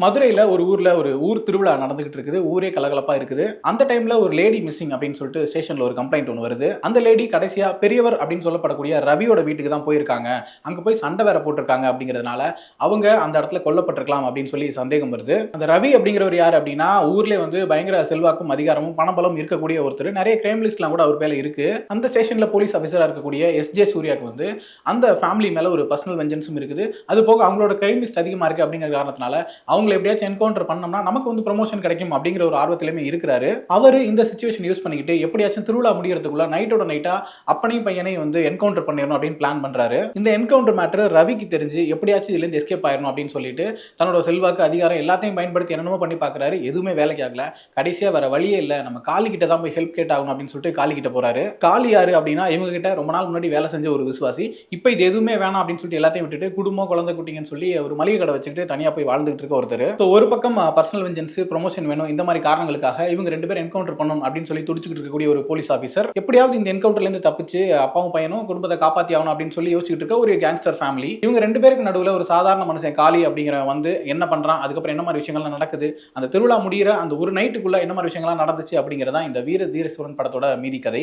மதுரையில ஒரு ஊர்ல ஒரு ஊர் திருவிழா நடந்துகிட்டு இருக்குது. ஊரே கலகலப்பா இருக்குது. அந்த டைம்ல ஒரு லேடி மிஸ்ஸிங் அப்படின்னு சொல்லிட்டு ஸ்டேஷன்ல ஒரு கம்ப்ளைண்ட் ஒண்ணு வருது. அந்த லேடி கடைசியா பெரியவர் அப்படின்னு சொல்லப்படக்கூடிய ரவியோட வீட்டுக்கு தான் போயிருக்காங்க. அங்க போய் சண்டை வேற போட்டுருக்காங்க அப்படிங்கிறதுனால, அவங்க அந்த இடத்துல கொல்லப்பட்டிருக்கலாம் அப்படின்னு சொல்லி சந்தேகம் வருது. அந்த ரவி அப்படிங்கிறவர் யாரு அப்படின்னா, ஊர்லயே வந்து பயங்கர செல்வாக்கும், அதிகாரமும், பணபலம் இருக்கக்கூடிய ஒருத்தர். நெறைய கிரைம் லிஸ்ட்லாம் கூட அவர் பேர்ல இருக்கு. அந்த ஸ்டேஷன்ல போலீஸ் ஆஃபீசரா இருக்கக்கூடிய எஸ்.ஜே. சூர்யாவுக்கு வந்து அந்த ஃபேமிலி மேல ஒரு பர்சனல் வெஞ்சன்ஸும் இருக்குது. அது போக அவங்களோட கிரைம் லிஸ்ட் அதிகமா இருக்கு அப்படிங்கிற காரணத்தினால அவங்கள எப்படியாச்சும் என்கவுண்டர் பண்ணோம்னா நமக்கு வந்து ப்ரமோஷன் கிடைக்கும் அப்படிங்கிற ஒரு ஆர்வத்திலுமே இருக்கிறாரு. அவரு இந்த சிச்சுவேஷன் யூஸ் பண்ணிக்கிட்டு எப்படியாச்சும் திருவிழா முடியறதுக்குள்ள நைட்டோட நைட்டா அப்பனையும் பையனையும் வந்து என்கவுண்டர் பண்ணிடணும் அப்படின்னு பிளான் பண்றாரு. இந்த என்கவுண்டர் மேட்டர் ரவிக்கு தெரிஞ்சு எப்படியாச்சும் இதுல இருந்து எஸ்கேப் ஆயிரணும் அப்படின்னு சொல்லிட்டு தன்னோட செல்வாக்கு அதிகாரம் எல்லாத்தையும் பயன்படுத்தி என்னென்னமோ பண்ணி பாக்குறாரு. எதுவுமே வேலைக்கு ஆகல. கடைசியா வேற வழியே இல்ல, நம்ம காளி கிட்ட தான் போய் ஹெல்ப் கேட்டாகணும் அப்படின்னு சொல்லிட்டு காளி கிட்ட போறாரு. காளி யாரு அப்படின்னா இவங்க கிட்ட ரொம்ப நாள் முன்னாடி வேலை செஞ்ச ஒரு விசுவாசி. இப்போ இது எதுவுமே வேணாம் அப்படின்னு சொல்லிட்டு எல்லாத்தையும் விட்டுட்டு குடும்பம் குழந்தை குட்டிங்கன்னு சொல்லி ஒரு மளிகை கடை வச்சுக்கிட்டு தனியா போய் வாழ்ந்துட்டு இருக்க ஒருத்தர். ஒரு பக்கம் பர்சனல் வெஞ்சன்ஸ், ப்ரமோஷன் வேணும் இந்த மாதிரி காரணங்களுக்காக இவங்க ரெண்டு பேரும் என்கவுண்டர் பண்ணணும் அப்படின்னு சொல்லி துடிச்சுக்கிட்டு இருக்கக்கூடிய ஒரு போலீஸ் ஆஃபீஸர் எப்படியாவது இந்த என்கவுண்டர்ல இருந்து தப்பிச்சு அப்பாவும் பையனும் குடும்பத்தை காப்பாத்தி ஆகணும் அப்படின்னு சொல்லி யோசிச்சுட்டு இருக்க ஒரு கேங்ஸ்டர் ஃபேமிலி. இவங்க ரெண்டு பேருக்கு நடுவுல ஒரு சாதாரண மனுஷன் காளி அப்படிங்கிறவன் வந்து என்ன பண்றான், அதுக்கப்புறம் என்ன மாதிரி விஷயங்கள்லாம் நடக்குது, அந்த திருவிழா முடிகிற அந்த ஒரு நைட்டுக்குள்ள என்ன மாதிரி விஷயங்கள்லாம் நடந்துச்சு அப்படிங்கிறதா இந்த வீர தீர சூரன் படத்தோட மீதி கதை.